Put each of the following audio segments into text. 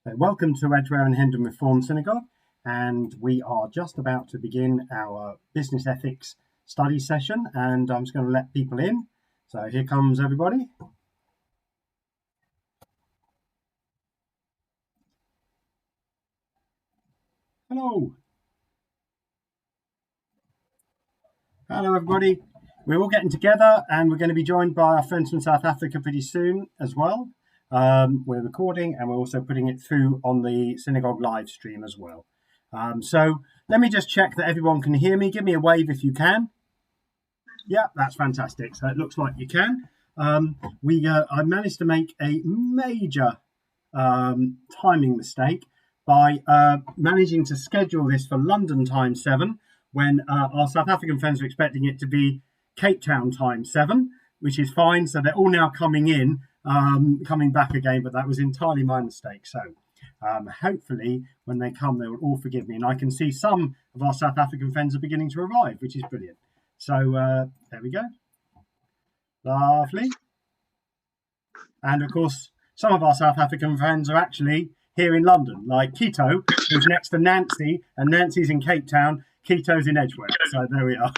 Welcome to Edgware and Hendon Reformed Synagogue, and we are just about to begin our business ethics study session, and I'm just going to let people in. So here comes everybody. Hello. Hello everybody. We're all getting together and we're going to be joined by our friends from South Africa pretty soon as well. We're recording and we're also putting it through on the synagogue live stream as well. So let me just check that everyone can hear me. Give me a wave if you can. Yeah, that's fantastic. So it looks like you can. I managed to make a major timing mistake by managing to schedule this for London time 7 when our South African friends were expecting it to be Cape Town time 7, which is fine. So they're all now coming in, coming back again, but that was entirely my mistake. So hopefully when they come, they will all forgive me. And I can see some of our South African friends are beginning to arrive, which is brilliant. So there we go. Lovely. And of course, some of our South African friends are actually here in London, like Keto, who's next to Nancy, and Nancy's in Cape Town, Keto's in Edgware. So there we are.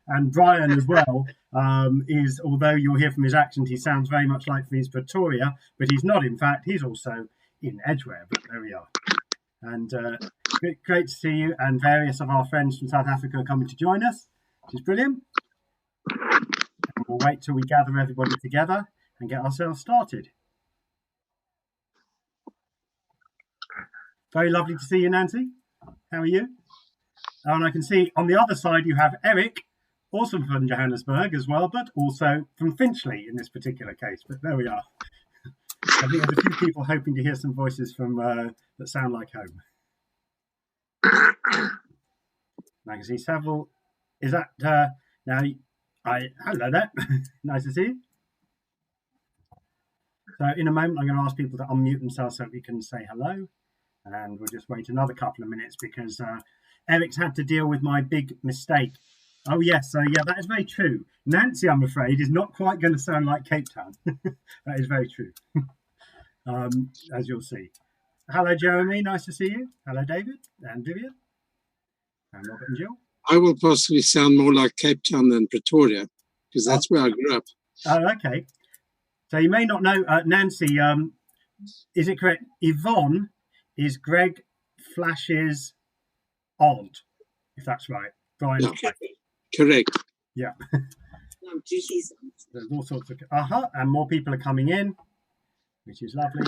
And Brian as well is, although you'll hear from his accent, he sounds very much like he's Pretoria, but he's not. In fact, he's also in Edgware, but there we are. And great to see you, and various of our friends from South Africa are coming to join us, which is brilliant. And we'll wait till we gather everybody together and get ourselves started. Very lovely to see you, Nancy. How are you? And I can see on the other side you have Eric, also from Johannesburg as well, but also from Finchley in this particular case. But there we are. I think there's a few people hoping to hear some voices from that sound like home. I can see several. Is that now? Hello there. Nice to see you. So in a moment, I'm going to ask people to unmute themselves so we can say hello. And we'll just wait another couple of minutes because Eric's had to deal with my big mistake. Oh, yes. So, yeah, that is very true. Nancy, I'm afraid, is not quite going to sound like Cape Town. That is very true, as you'll see. Hello, Jeremy. Nice to see you. Hello, David and Vivian and Robert and Jill. I will possibly sound more like Cape Town than Pretoria because that's where I grew up. Oh, okay. So you may not know, Nancy, is it correct? Yvonne is Greg Flash's aunt, if that's right. Brian. Yeah, correct. Yeah. There's all sorts of and more people are coming in, which is lovely.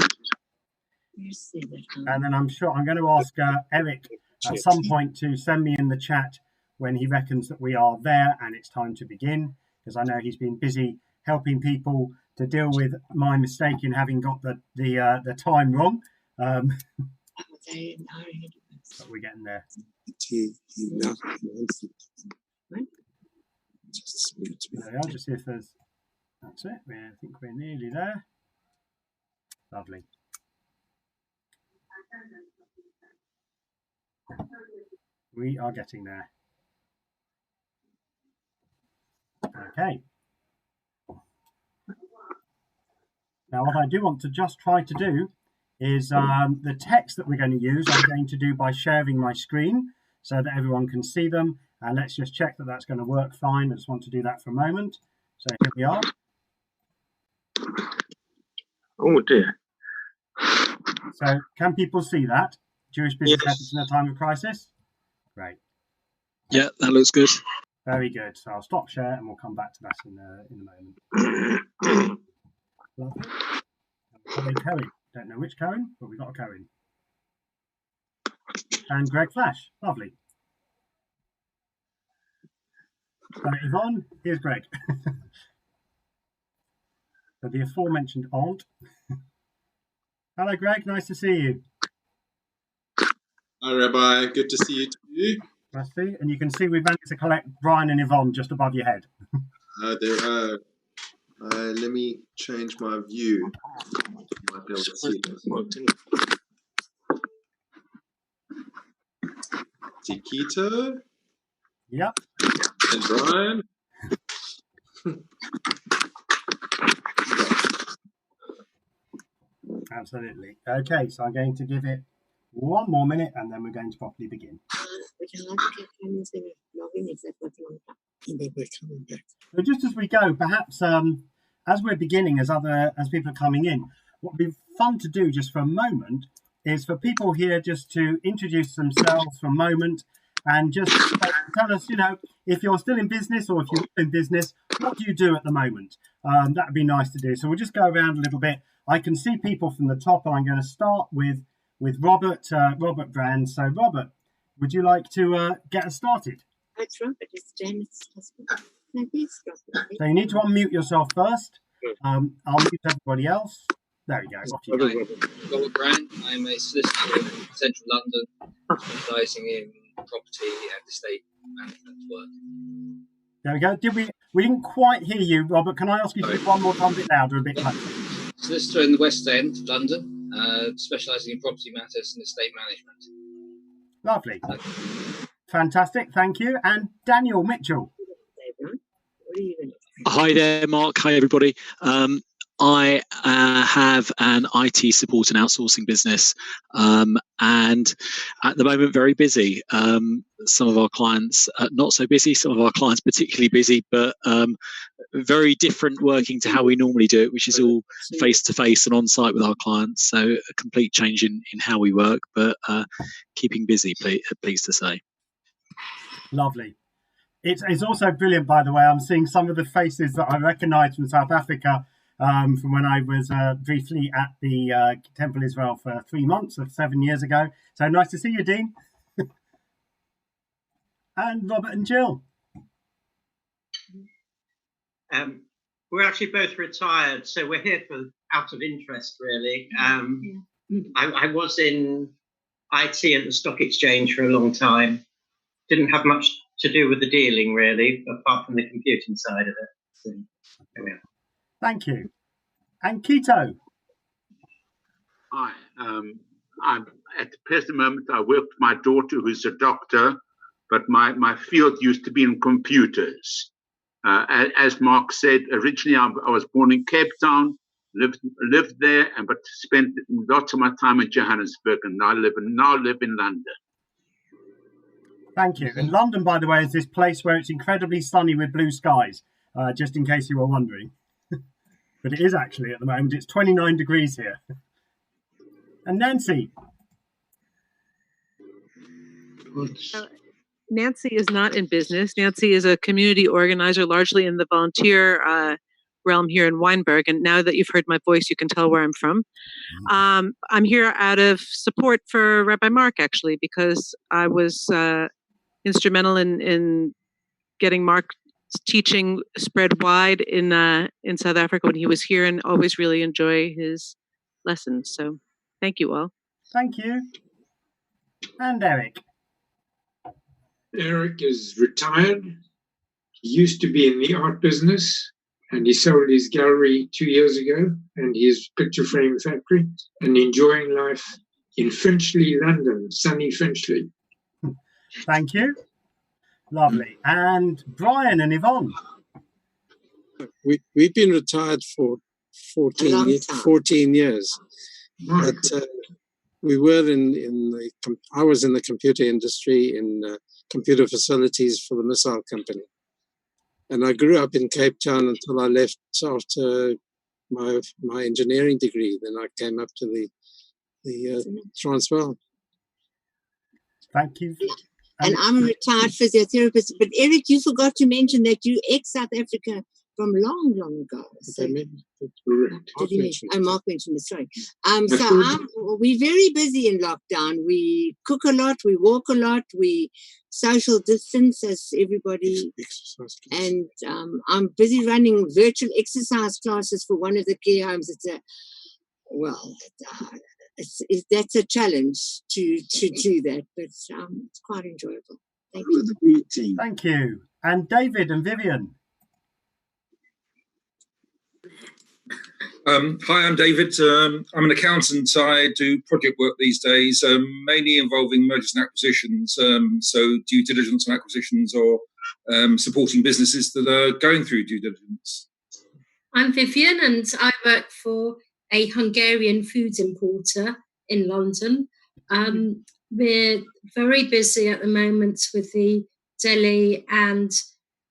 And then I'm sure I'm going to ask Eric at some point to send me in the chat when he reckons that we are there and it's time to begin, because I know he's been busy helping people to deal with my mistake in having got the time wrong. But we're getting there. I'll just see if there's. That's it. I think we're nearly there. Lovely. We are getting there. Okay. Now, what I do want to just try to do is the text that we're going to use, I'm going to do by sharing my screen so that everyone can see them. And let's just check that that's going to work fine. I just want to do that for a moment. So here we are. Oh, dear. So can people see that? Jewish business ethics in a time of crisis? Great. Yeah, that looks good. Very good. So I'll stop share and we'll come back to that in a moment. Lovely. Hello, Cohen. Don't know which Cohen, but we've got a Cohen. And Greg Flash. Lovely. So Yvonne, here's Greg. So the aforementioned aunt. Hello, Greg. Nice to see you. Hi, Rabbi. Good to see you too. Nice to see you. And you can see we've managed to collect Brian and Yvonne just above your head. Let me change my view. You might be able to see this. Tikito. Yep. And Brian. Absolutely. Okay, so I'm going to give it one more minute and then we're going to properly begin. So just as we go, perhaps as we're beginning, as people are coming in, what would be fun to do just for a moment is for people here just to introduce themselves for a moment and just tell us, if you're still in business or if you're in business, what do you do at the moment? That would be nice to do. So we'll just go around a little bit. I can see people from the top, and I'm going to start with Robert Brand. So Robert, would you like to get us started? It's Robert. It's Janet's husband. So you need to unmute yourself first. I'll mute everybody else. There we go. Off you go. Robert Brand. I'm a solicitor in central London, specialising in property and estate management work. There we go. We didn't quite hear you, Robert. Can I ask you to do one more time, a bit louder, a bit closer? Solicitor in the West End of London, specialising in property matters and estate management. Lovely. Fantastic. Thank you. And Daniel Mitchell. Hi there, Mark. Hi, everybody. I have an IT support and outsourcing business, and at the moment, very busy. Some of our clients not so busy, some of our clients particularly busy, but very different working to how we normally do it, which is all face-to-face and on-site with our clients. So a complete change in how we work, but keeping busy, pleased to say. Lovely. It's also brilliant, by the way. I'm seeing some of the faces that I recognise from South Africa from when I was briefly at the Temple Israel for 3 months of 7 years ago. So nice to see you, Dean. And Robert and Jill. We're actually both retired, so we're here out of interest, really. I was in IT at the stock exchange for a long time. Didn't have much to do with the dealing, really, apart from the computing side of it. So, there we are. Thank you. And Keto. Hi. I'm at the present moment, I work with my daughter, who's a doctor, but my field used to be in computers. As Mark said, originally I was born in Cape Town, lived there, but spent lots of my time in Johannesburg, and now live in London. Thank you. And London, by the way, is this place where it's incredibly sunny with blue skies, just in case you were wondering. But it is actually at the moment. It's 29 degrees here. And Nancy. Nancy is not in business. Nancy is a community organizer, largely in the volunteer realm here in Weinberg. And now that you've heard my voice, you can tell where I'm from. I'm here out of support for Rabbi Mark, actually, because I was instrumental in getting Mark's teaching spread wide in South Africa when he was here, and always really enjoy his lessons. So thank you all. Thank you. And Eric. Eric is retired. He used to be in the art business, and he sold his gallery 2 years ago and his picture frame factory, and enjoying life in Finchley, London, sunny Finchley. Thank you. Lovely. And Brian and Yvonne. We've been retired for 14 years. But we were I was in the computer industry, in computer facilities for the missile company. And I grew up in Cape Town until I left after my engineering degree. Then I came up to the Transvaal. Thank you. And I'm a retired physiotherapist. But Eric, you forgot to mention that you ex-South Africa from long, long ago. So, Mark mentioned it, sorry. We're very busy in lockdown. We cook a lot, we walk a lot, we social distance as everybody. And I'm busy running virtual exercise classes for one of the care homes. That's a challenge to do that, but it's quite enjoyable. Thank you. Thank you. And David and Vivian. Hi, I'm David. I'm an accountant. I do project work these days, mainly involving mergers and acquisitions, so due diligence and acquisitions, or supporting businesses that are going through due diligence. I'm Vivian, and I work for a Hungarian foods importer in London. We're very busy at the moment with the deli and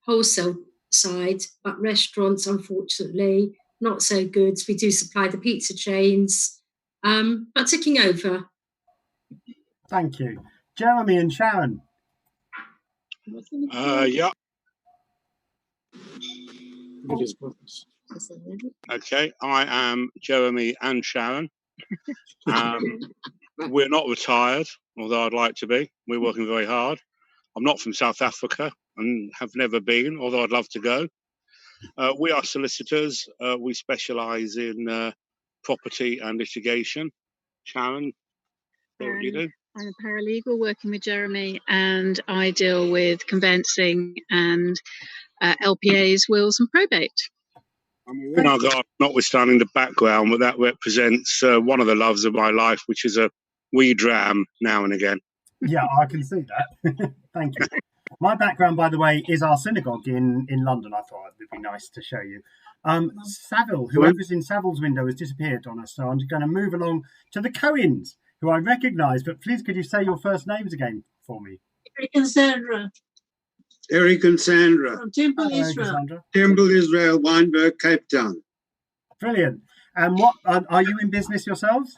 wholesale side, but restaurants, unfortunately, not so good. We do supply the pizza chains, but ticking over. Thank you. Jeremy and Sharon. Yeah. Okay, I am Jeremy and Sharon. We're not retired, although I'd like to be. We're working very hard. I'm not from South Africa and have never been, although I'd love to go. We are solicitors. We specialise in property and litigation. Sharon, what do you do? I'm a paralegal working with Jeremy, and I deal with conveyancing and LPAs, wills and probate. I mean, we're in our garden, notwithstanding the background, but that represents one of the loves of my life, which is a wee dram now and again. Yeah, I can see that. Thank you. My background, by the way, is our synagogue in London. I thought it would be nice to show you. Saville, whoever's in Saville's window has disappeared on us, so I'm going to move along to the Cohens, who I recognise, but please could you say your first names again for me? Eric and Sandra. Eric and Sandra. From Temple Israel. Sandra. Temple Israel, Wynberg, Cape Town. Brilliant. And what are you in business yourselves?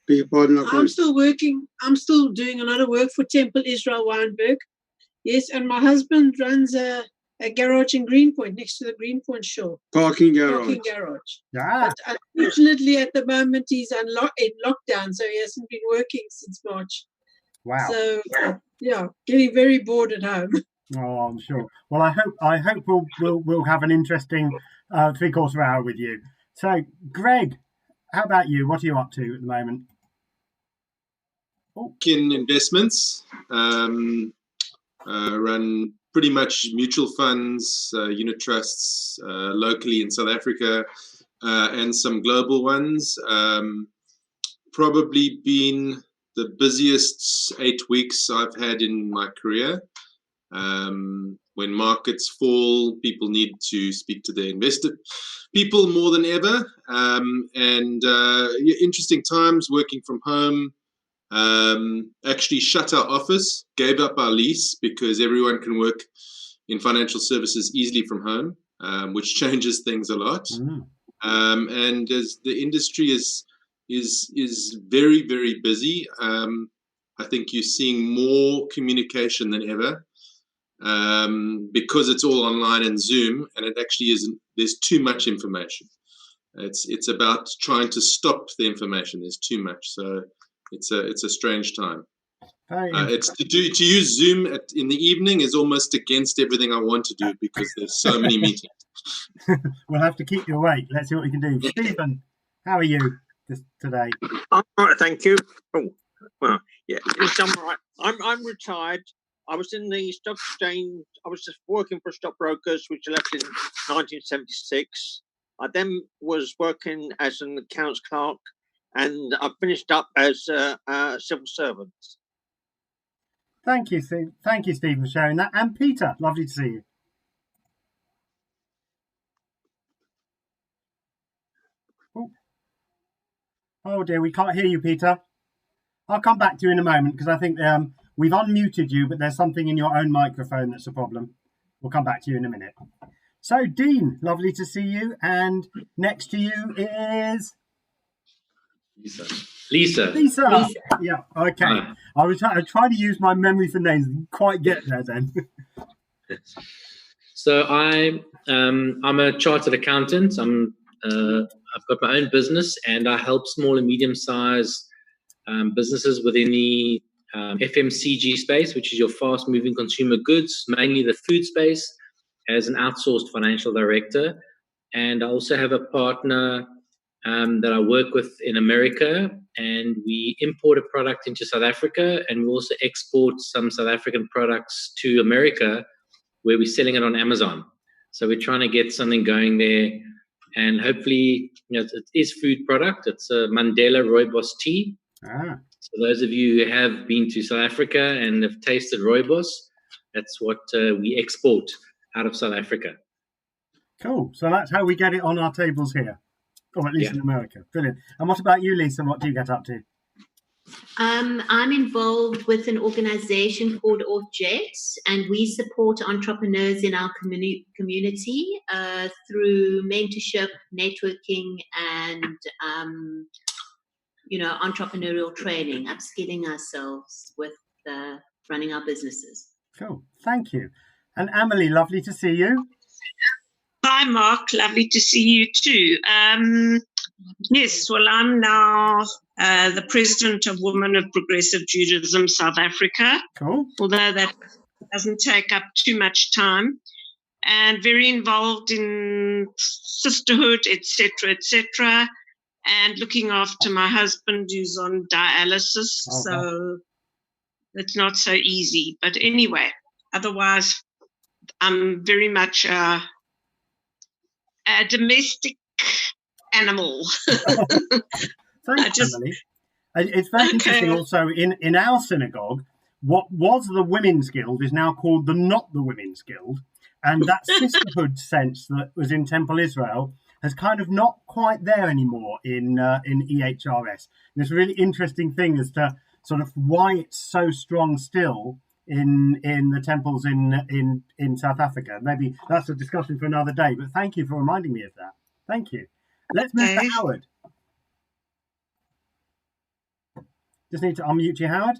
Beg your pardon, I'm still working. I'm still doing a lot of work for Temple Israel, Wynberg. Yes, and my husband runs a garage in Greenpoint, next to the Greenpoint shore. Parking garage. Parking garage. Yeah. But unfortunately, at the moment, he's in lockdown, so he hasn't been working since March. Wow. So, yeah, getting very bored at home. Oh, I'm sure. Well, I hope we'll have an interesting 3/4 hour with you. So, Greg, how about you? What are you up to at the moment? In investments, run pretty much mutual funds, unit trusts locally in South Africa, and some global ones. Probably been the busiest 8 weeks I've had in my career. When markets fall, people need to speak to their investor people more than ever. Interesting times working from home. Actually shut our office, gave up our lease because everyone can work in financial services easily from home, which changes things a lot. And as the industry is very, very busy, I think you're seeing more communication than ever, because it's all online and Zoom, and it actually isn't. There's too much information. It's about trying to stop the information. There's too much, so it's a strange time. It's to use Zoom in the evening is almost against everything I want to do because there's so many meetings. We'll have to keep you awake. Let's see what we can do. Stephen, how are you today? I'm all right, thank you. Oh, well, yeah, I'm all right. I'm retired. I was in the stock exchange. I was just working for stockbrokers, which I left in 1976. I then was working as an accounts clerk, and I finished up as a civil servant. Thank you, Steve. Thank you, Steve, for sharing that. And Peter, lovely to see you. Oh dear, we can't hear you, Peter. I'll come back to you in a moment because I think we've unmuted you, but there's something in your own microphone that's a problem. We'll come back to you in a minute. So, Dean, lovely to see you. And next to you is Lisa. Yeah, okay. I was trying to use my memory for names. Didn't quite get there then. So I'm a chartered accountant. I've got my own business, and I help small and medium-sized businesses within the FMCG space, which is your fast-moving consumer goods, mainly the food space, as an outsourced financial director. And I also have a partner that I work with in America, and we import a product into South Africa, and we also export some South African products to America, where we're selling it on Amazon. So we're trying to get something going there, and hopefully, it is food product. It's a Mandela Rooibos tea. So those of you who have been to South Africa and have tasted Rooibos, that's what we export out of South Africa. Cool. So that's how we get it on our tables here. or at least in America. Brilliant. And what about you, Lisa? What do you get up to? I'm involved with an organization called OffJet, and we support entrepreneurs in our community through mentorship, networking, and entrepreneurial training, upskilling ourselves with running our businesses. Cool. Thank you. And Amelie, lovely to see you. Hi, Mark. Lovely to see you too. Yes, well, I'm now the president of Women of Progressive Judaism South Africa. Cool. Although that doesn't take up too much time, and very involved in sisterhood, etc., and looking after my husband who's on dialysis. Okay. So it's not so easy. But anyway, otherwise, I'm very much a domestic animal. Thanks, Emily. It's very interesting also in our synagogue, what was the Women's Guild is now called the Not the Women's Guild. And that sisterhood sense that was in Temple Israel has kind of not quite there anymore in EHRS. And it's a really interesting thing as to sort of why it's so strong still in the temples in South Africa. Maybe that's a discussion for another day, but thank you for reminding me of that. Thank you. Let's move to Howard. Just need to unmute you, Howard.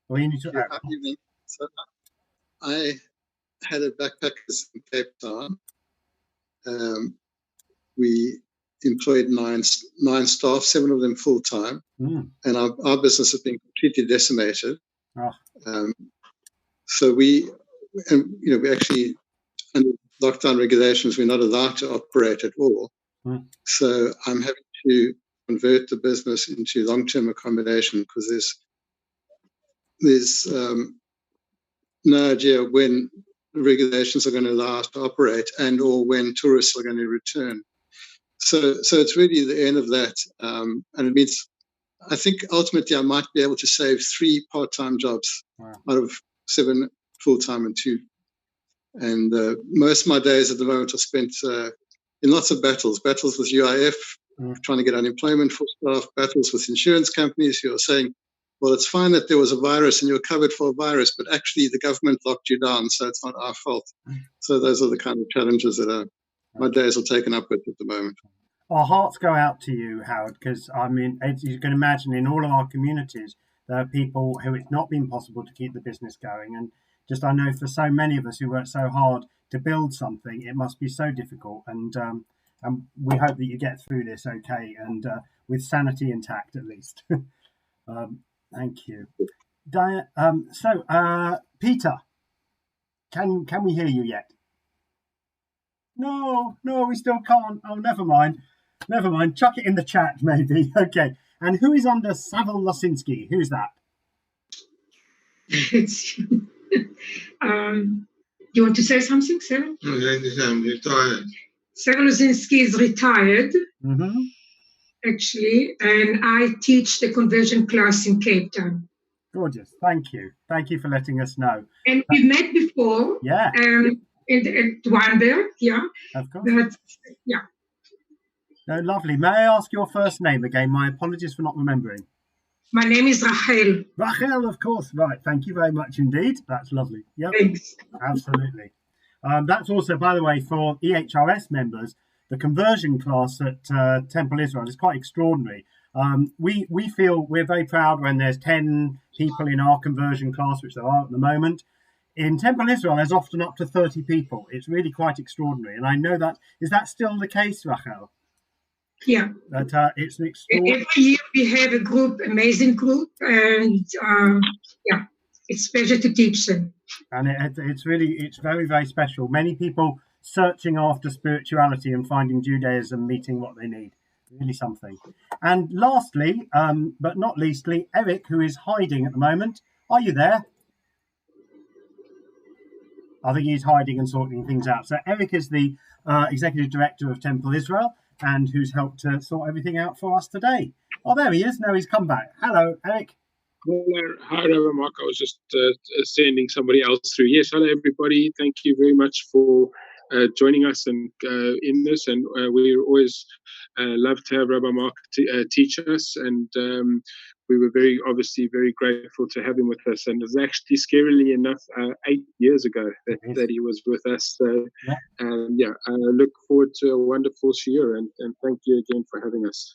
Or you need to. Good evening. So I had a backpackers in Cape Town. We employed nine staff, 7 of them full time, and our business has been completely decimated. So we actually, under lockdown regulations, we're not allowed to operate at all. So I'm having to convert the business into long-term accommodation because there's no idea when regulations are going to allow us to operate and or when tourists are going to return. So it's really the end of that. And it means, I think ultimately I might be able to save 3 part-time jobs out of 7 full-time and 2. And most of my days at the moment are spent in lots of battles with UIF, trying to get unemployment for staff, battles with insurance companies who are saying, well, it's fine that there was a virus and you're covered for a virus, but actually the government locked you down, so it's not our fault. So those are the kind of challenges that my days are taken up with at the moment. Our hearts go out to you, Howard, because, I mean, as you can imagine, in all of our communities, there are people who it's not been possible to keep the business going. And just I know for so many of us who work so hard to build something, it must be so difficult. And we hope that you get through this okay and with sanity intact, at least. Thank you. Diane, Peter, can we hear you yet? No, we still can't. Oh, never mind. Chuck it in the chat, maybe. Okay. And who is under Savile Losinski? Who's that? You want to say something, Savile? No, I'm retired. Savile Losinski is retired, actually, and I teach the conversion class in Cape Town. Gorgeous. Thank you. Thank you for letting us know. And we've met before. Yeah. At Weinberg, yeah. Of course. But, yeah. No, lovely. May I ask your first name again? My apologies for not remembering. My name is Rachel. Rachel, of course. Right. Thank you very much indeed. That's lovely. Yep. Thanks. Absolutely. That's also, by the way, for EHRS members, the conversion class at Temple Israel is quite extraordinary. We feel we're very proud when there's 10 people in our conversion class, which there are at the moment. In Temple Israel, there's often up to 30 people. It's really quite extraordinary. And I know that, is that still the case, Rachel? Yeah. That it's an extraordinary... Every year we have a group, amazing group, and yeah, it's a pleasure to teach them. And it's very, very special. Many people searching after spirituality and finding Judaism meeting what they need. Really something. And lastly, but not leastly, Eric, who is hiding at the moment. Are you there? I think he's hiding and sorting things out. So Eric is the executive director of Temple Israel and who's helped to sort everything out for us today. Oh, there he is. No, he's come back. Hello, Eric. Hi, Reverend Mark. I was just sending somebody else through. Yes, hello, everybody. Thank you very much for joining us and in this. And we always love to have Rabbi Mark teach us. And we were obviously very grateful to have him with us. And it was actually, scarily enough, 8 years ago that he was with us. So, I look forward to a wonderful year. And thank you again for having us.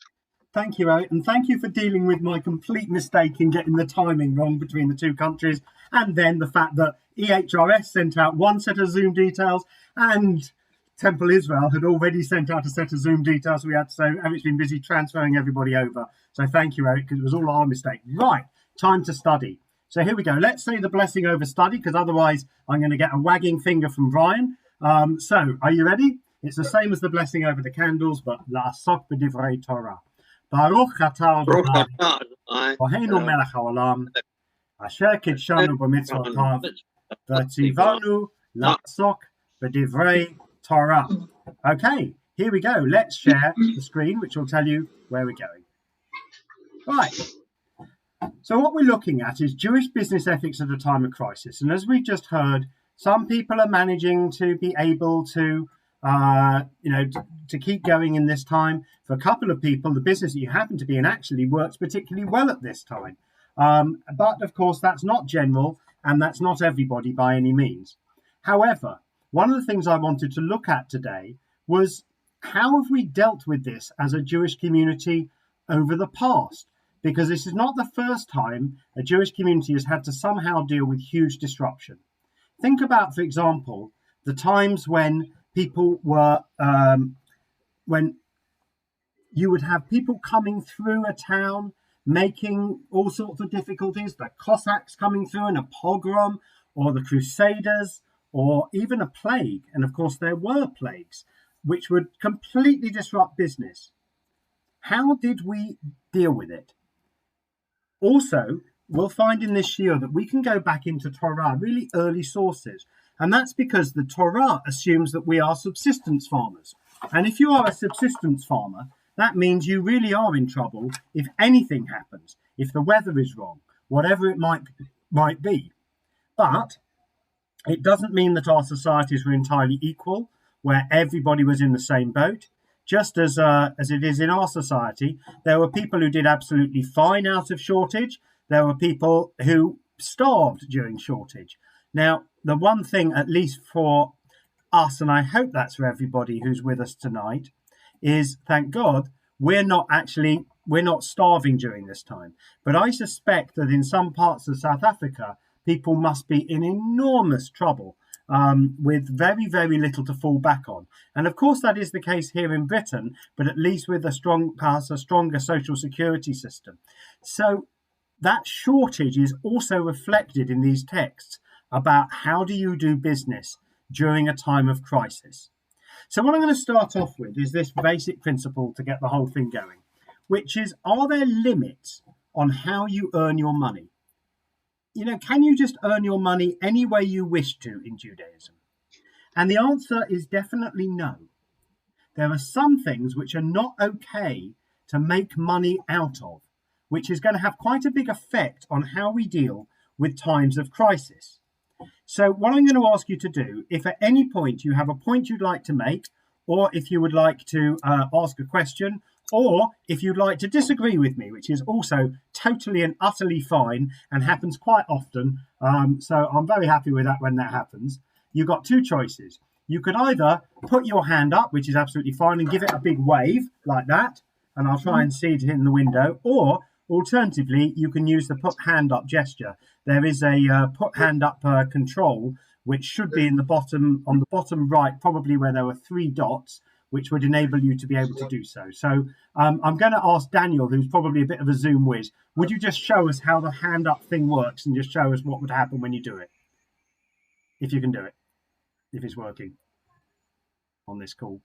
Thank you, Eric, and thank you for dealing with my complete mistake in getting the timing wrong between the two countries, and then the fact that EHRS sent out one set of Zoom details and Temple Israel had already sent out a set of Zoom details. So Eric's been busy transferring everybody over. So thank you, Eric, because it was all our mistake. Right, time to study. So here we go. Let's say the blessing over study, because otherwise I'm going to get a wagging finger from Brian. So are you ready? It's the same as the blessing over the candles, but la'asok b'divrei Torah. Baruch atah Adonai, Eloheinu melech haolam, asher kidshanu b'mitzvotav, v'tzivanu la'asok b'divrei Torah. Okay, here we go. Let's share the screen, which will tell you where we're going. Right. So what we're looking at is Jewish business ethics at a time of crisis. And as we've just heard, some people are managing to be able to to keep going in this time. For a couple of people, the business that you happen to be in actually works particularly well at this time. But of course, that's not general, and that's not everybody by any means. However, one of the things I wanted to look at today was how have we dealt with this as a Jewish community over the past? Because this is not the first time a Jewish community has had to somehow deal with huge disruption. Think about, for example, the times when people were, when you would have people coming through a town, making all sorts of difficulties, the Cossacks coming through in a pogrom, or the Crusaders, or even a plague. And of course, there were plagues, which would completely disrupt business. How did we deal with it? Also, we'll find in this year that we can go back into Torah, really early sources. And that's because the Torah assumes that we are subsistence farmers. And if you are a subsistence farmer, that means you really are in trouble if anything happens, if the weather is wrong, whatever it might be. But it doesn't mean that our societies were entirely equal, where everybody was in the same boat. Just as it is in our society, there were people who did absolutely fine out of shortage. There were people who starved during shortage. Now, the one thing, at least for us, and I hope that's for everybody who's with us tonight, is, thank God, we're not starving during this time. But I suspect that in some parts of South Africa, people must be in enormous trouble with very, very little to fall back on. And of course, that is the case here in Britain, but at least with a stronger social security system. So that shortage is also reflected in these texts about how do you do business during a time of crisis. So what I'm going to start off with is this basic principle to get the whole thing going, which is, are there limits on how you earn your money? You know, can you just earn your money any way you wish to in Judaism? And the answer is definitely no. There are some things which are not okay to make money out of, which is going to have quite a big effect on how we deal with times of crisis. So what I'm going to ask you to do, if at any point you have a point you'd like to make, or if you would like to ask a question, or if you'd like to disagree with me, which is also totally and utterly fine and happens quite often. So I'm very happy with that when that happens. You've got two choices. You could either put your hand up, which is absolutely fine, and give it a big wave like that, and I'll try and see it in the window, or alternatively, you can use the put hand up gesture. There is a put hand up control, which should be on the bottom right, probably where there were 3 dots, which would enable you to be able to do so. So I'm going to ask Daniel, who's probably a bit of a Zoom whiz, would you just show us how the hand up thing works and just show us what would happen when you do it? If you can do it, if it's working on this call.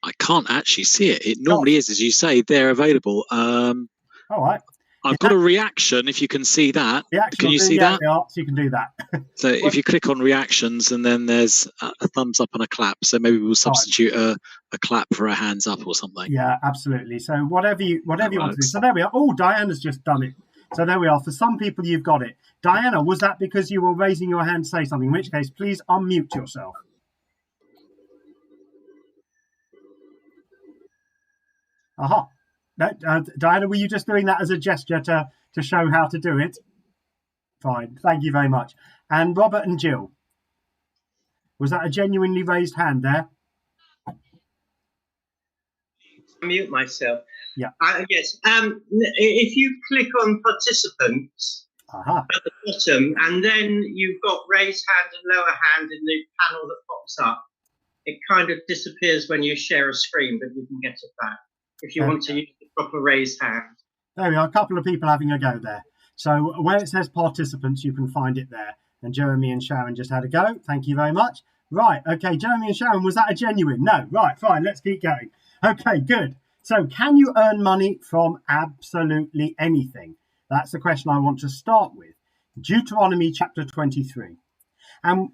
I can't actually see it. It normally is, as you say, they're available. All right. I've got a reaction, if you can see that. Can you see that? Yeah, so you can do that. So if you click on reactions, and then there's a thumbs up and a clap. So maybe we'll substitute a clap for a hands up or something. Yeah, absolutely. So whatever you want to do. So there we are. Oh, Diana's just done it. So there we are. For some people, you've got it. Diana, was that because you were raising your hand to say something? In which case, please unmute yourself. Aha. No, Diana, were you just doing that as a gesture to show how to do it? Fine. Thank you very much. And Robert and Jill, was that a genuinely raised hand there? Mute myself. Yeah. Yes. If you click on participants at the bottom, and then you've got raise hand and lower hand in the panel that pops up, it kind of disappears when you share a screen, but you can get it back if you want to use the proper raised hand. There we are. A couple of people having a go there. So where it says participants, you can find it there. And Jeremy and Sharon just had a go. Thank you very much. Right. Okay. Jeremy and Sharon, was that a genuine? No. Right. Fine. Let's keep going. Okay. Good. So can you earn money from absolutely anything? That's the question I want to start with. Deuteronomy chapter 23. And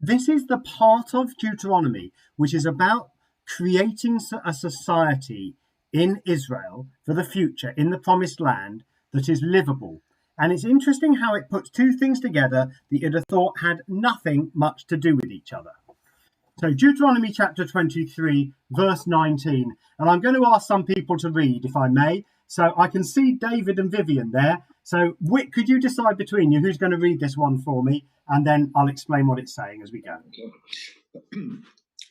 this is the part of Deuteronomy which is about creating a society in Israel for the future, in the promised land, that is livable. And it's interesting how it puts two things together that you'd have thought had nothing much to do with each other. So Deuteronomy chapter 23, verse 19. And I'm going to ask some people to read, if I may. So I can see David and Vivian there. So Whit, could you decide between you who's going to read this one for me? And then I'll explain what it's saying as we go.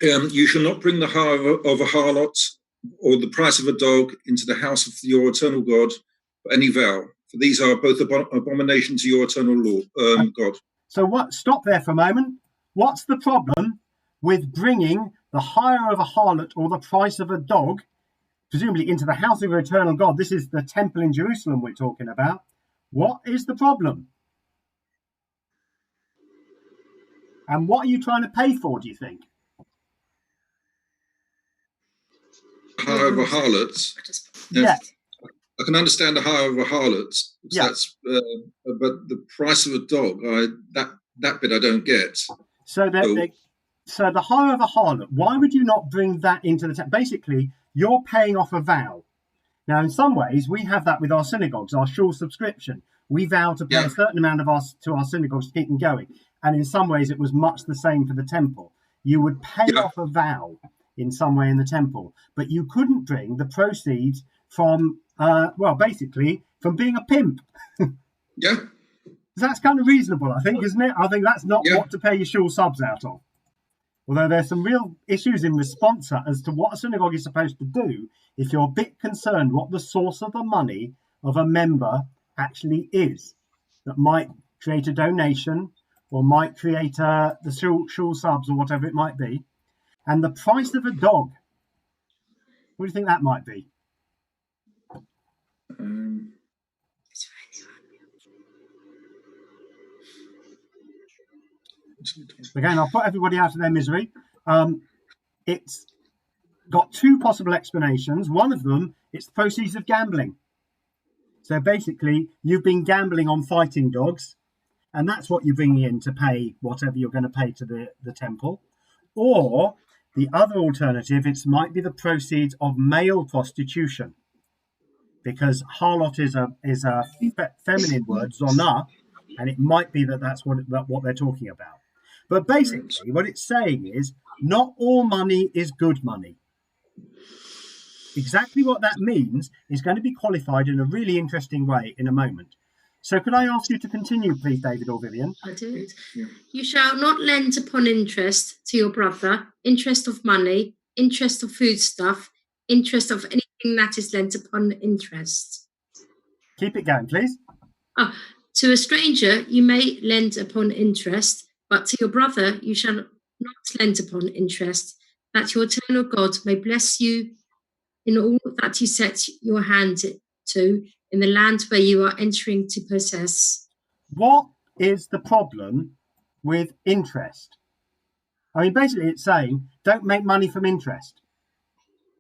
You shall not bring the hire of a harlot or the price of a dog into the house of your eternal God for any vow. For these are both abomination to your eternal Lord, God. So stop there for a moment. What's the problem with bringing the hire of a harlot or the price of a dog, presumably into the house of your eternal God? This is the temple in Jerusalem we're talking about. What is the problem? And what are you trying to pay for, do you think? Hire of a harlot. Yeah. I can understand the hire of a harlot. Yeah. That's, but the price of a dog, that bit I don't get. So the hire of a harlot, why would you not bring that into the temple? Basically, you're paying off a vow. Now, in some ways, we have that with our synagogues, our shul subscription. We vow to pay a certain amount to our synagogues to keep them going. And in some ways, it was much the same for the temple. You would pay off a vow in some way in the temple, but you couldn't bring the proceeds from, basically, from being a pimp. Yeah. That's kind of reasonable, I think, isn't it? I think that's not what to pay your shul subs out of. Although there's some real issues in response as to what a synagogue is supposed to do if you're a bit concerned what the source of the money of a member actually is. That might create a donation or might create the shul subs or whatever it might be. And the price of a dog, what do you think that might be? Again, I'll put everybody out of their misery. It's got two possible explanations. One of them, it's the proceeds of gambling. So basically, you've been gambling on fighting dogs, and that's what you're bringing in to pay whatever you're going to pay to the temple. Or the other alternative, it might be the proceeds of male prostitution, because harlot is a feminine word, zonah, and it might be that's what they're talking about. But basically, what it's saying is not all money is good money. Exactly what that means is going to be qualified in a really interesting way in a moment. So could I ask you to continue, please, David or Vivian? I do. Yeah. You shall not lend upon interest to your brother, interest of money, interest of foodstuff, interest of anything that is lent upon interest. Keep it going, please. To a stranger you may lend upon interest, but to your brother you shall not lend upon interest, that your eternal God may bless you in all that you set your hand to in the land where you are entering to possess. What is the problem with interest? I mean, basically it's saying don't make money from interest.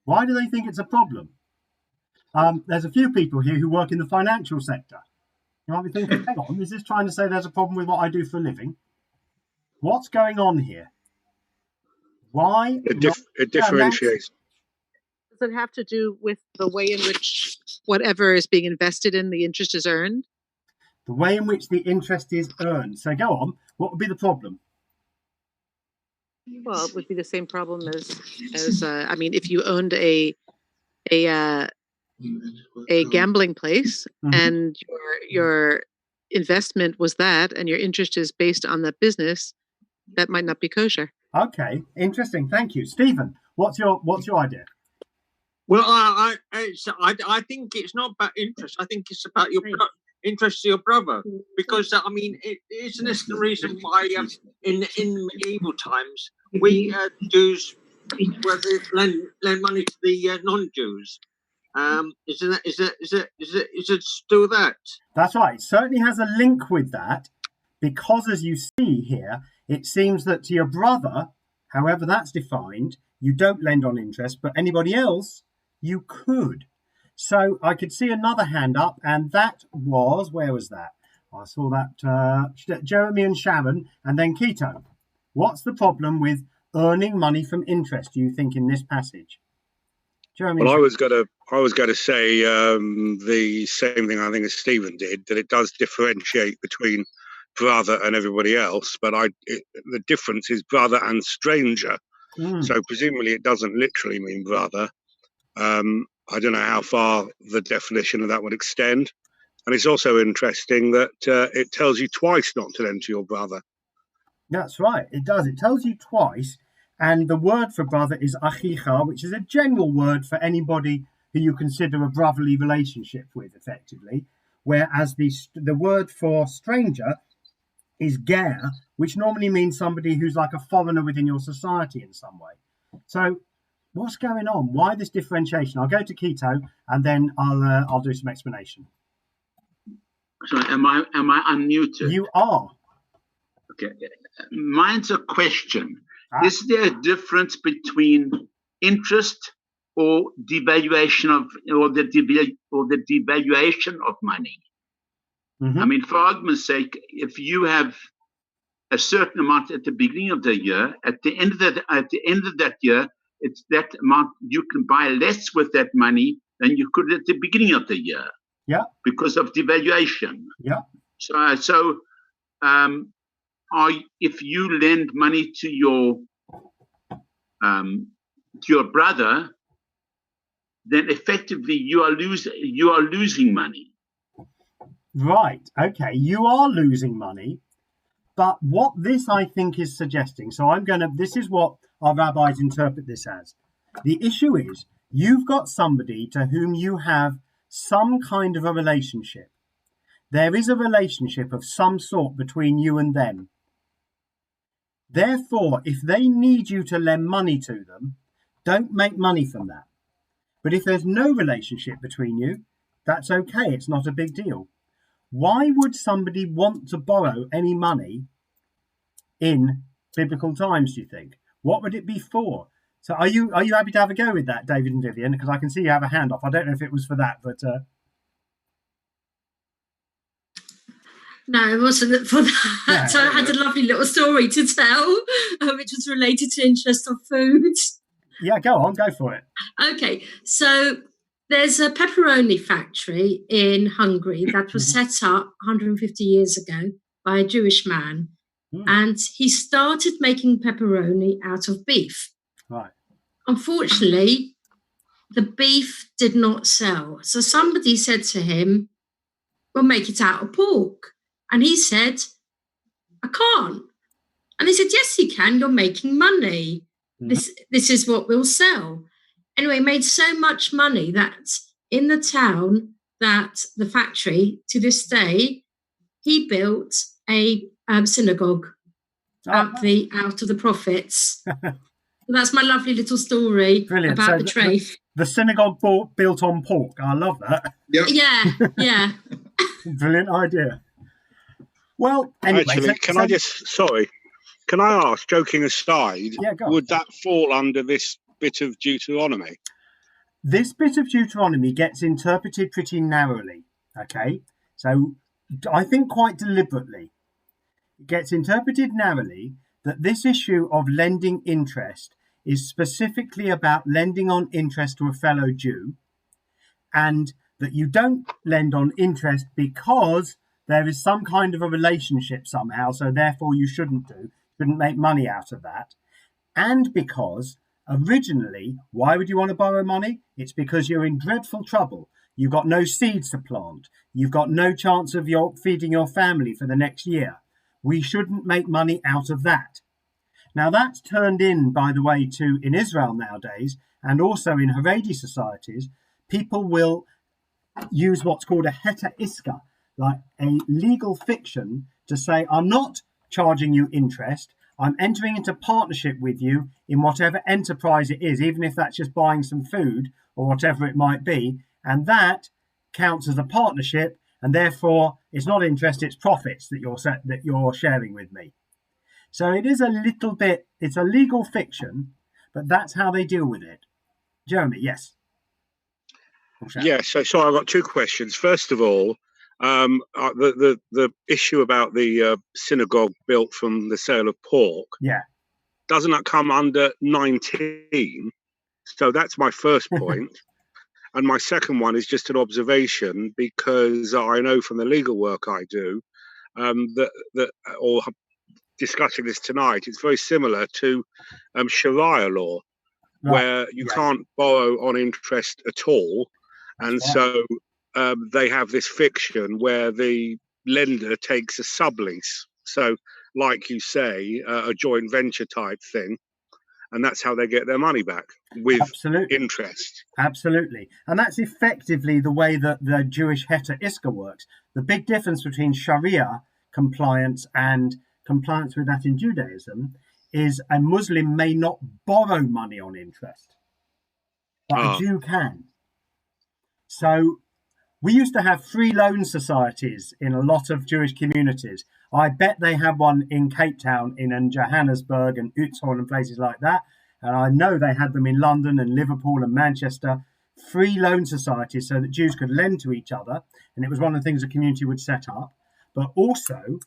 Why do they think it's a problem? There's a few people here who work in the financial sector. You might be thinking, hang on, is this trying to say there's a problem with what I do for a living? What's going on here? Why? It differentiates. Does it have to do with the way in which whatever is being invested in, the interest is earned? The way in which the interest is earned. So go on. What would be the problem? Well, it would be the same problem as I mean, if you owned a a gambling place, and your investment was that, and your interest is based on that business, that might not be kosher. Okay, interesting. Thank you, Stephen. What's your idea? Well, I think it's not about interest. I think it's about your interest to your brother, because I mean, isn't this the reason why in medieval times we Jews lend money to the non-Jews? Is it still that? That's right. It certainly has a link with that, because as you see here, it seems that to your brother, however that's defined, you don't lend on interest, but anybody else, you could. So I could see another hand up, and that was, where was that? I saw that Jeremy and Sharon, and then Keto. What's the problem with earning money from interest, do you think, in this passage? Jeremy. Well, I was going to say the same thing I think as Stephen did, that it does differentiate between brother and everybody else, but the difference is brother and stranger. So presumably it doesn't literally mean brother. I don't know how far the definition of that would extend. And it's also interesting that it tells you twice not to lend to your brother. That's right, it does. It tells you twice. And the word for brother is achicha, which is a general word for anybody who you consider a brotherly relationship with, effectively. Whereas the word for stranger is ger, which normally means somebody who's like a foreigner within your society in some way. So what's going on? Why this differentiation? I'll go to Keto, and then I'll do some explanation. So am I unmuted? You are. Okay. Mine's a question. Is there a difference between interest or devaluation of the devaluation of money? I mean, for argument's sake, if you have a certain amount at the beginning of the year, at the end of that year, it's that amount you can buy less with that money than you could at the beginning of the year. Yeah. Because of devaluation. Yeah. So if you lend money to your brother, then effectively you are losing money. Right. Okay. You are losing money, but what this I think is suggesting. So this is what our rabbis interpret this as. The issue is you've got somebody to whom you have some kind of a relationship. There is a relationship of some sort between you and them. Therefore, if they need you to lend money to them, don't make money from that. But if there's no relationship between you, that's okay. It's not a big deal. Why would somebody want to borrow any money in biblical times, do you think? What would it be for? So are you happy to have a go with that, David and Vivian? Because I can see you have a hand off. I don't know if it was for that, but... No, it wasn't for that. Yeah, so I had a lovely little story to tell, which was related to interest on food. Yeah, go for it. Okay, so there's a pepperoni factory in Hungary that was set up 150 years ago by a Jewish man. And he started making pepperoni out of beef. Right. Unfortunately, the beef did not sell. So somebody said to him, we'll make it out of pork. And he said, I can't. And they said, yes, you can. You're making money. This is what we'll sell. Anyway, made so much money that in the town, that the factory, to this day, he built a synagogue out of the profits. That's my lovely little story about the trade. The synagogue built on pork. I love that. Yep. Yeah. Brilliant idea. Well, anyway, actually, can I ask, joking aside, would that fall under this bit of Deuteronomy? This bit of Deuteronomy gets interpreted pretty narrowly, okay? So I think quite deliberately. It gets interpreted narrowly that this issue of lending interest is specifically about lending on interest to a fellow Jew, and that you don't lend on interest because there is some kind of a relationship somehow, so therefore you shouldn't make money out of that, and because Originally, why would you want to borrow money? It's because you're in dreadful trouble. You've got no seeds to plant. You've got no chance of feeding your family for the next year. We shouldn't make money out of that. Now that's turned in, by the way, in Israel nowadays, and also in Haredi societies, people will use what's called a heta iska, like a legal fiction, to say, I'm not charging you interest. I'm entering into partnership with you in whatever enterprise it is, even if that's just buying some food or whatever it might be. And that counts as a partnership. And therefore, it's not interest, it's profits that you're sharing with me. So it is a little bit, it's a legal fiction, but that's how they deal with it. Jeremy, yes. Yes, so I've got two questions. First of all, the issue about the synagogue built from the sale of pork, doesn't that come under 19? So that's my first point. And my second one is just an observation, because I know from the legal work I do or discussing this tonight, it's very similar to Sharia law, where you can't borrow on interest at all. And so they have this fiction where the lender takes a sublease. So, like you say, a joint venture type thing. And that's how they get their money back, with interest. Absolutely. And that's effectively the way that the Jewish heta iska works. The big difference between Sharia compliance and compliance with that in Judaism is a Muslim may not borrow money on interest, but a Jew can. So we used to have free loan societies in a lot of Jewish communities. I bet they had one in Cape Town, in Johannesburg and Uthorn and places like that. And I know they had them in London and Liverpool and Manchester, free loan societies so that Jews could lend to each other. And it was one of the things the community would set up. But also,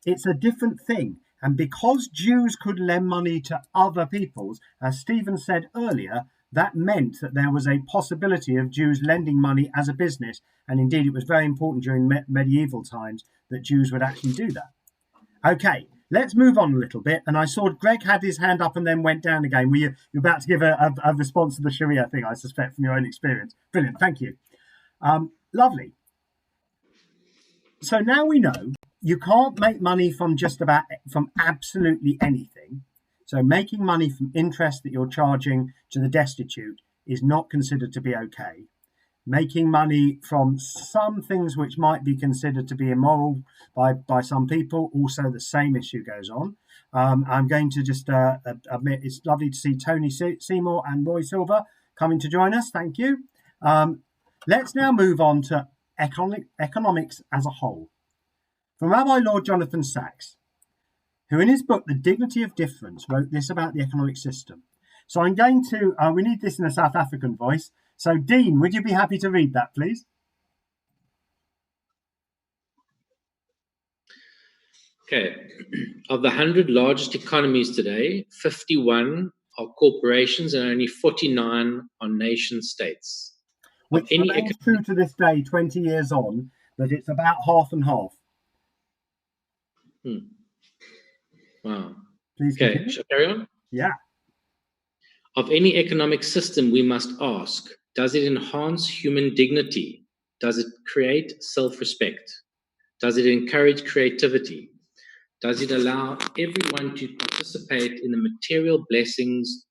it's a different thing. And because Jews could lend money to other peoples, as Stephen said earlier, that meant that there was a possibility of Jews lending money as a business. And indeed, it was very important during medieval times that Jews would actually do that. Okay, let's move on a little bit. And I saw Greg had his hand up and then went down again. Were you about to give a response to the Sharia thing, I suspect, from your own experience? Brilliant, thank you. Lovely. So now we know you can't make money from absolutely anything. So making money from interest that you're charging to the destitute is not considered to be okay. Making money from some things which might be considered to be immoral by some people, also the same issue goes on. I'm going to just admit it's lovely to see Tony Seymour and Roy Silver coming to join us. Thank you. Let's now move on to economics as a whole. From Rabbi Lord Jonathan Sachs, who in his book, The Dignity of Difference, wrote this about the economic system. So I'm going to, we need this in a South African voice. So Dean, would you be happy to read that, please? Okay. Of the 100 largest economies today, 51 are corporations and only 49 are nation states. Which remains true to this day, 20 years on, that it's about half and half. Wow. Please okay, shall I carry on? Yeah. Of any economic system, we must ask, does it enhance human dignity? Does it create self-respect? Does it encourage creativity? Does it allow everyone to participate in the material blessings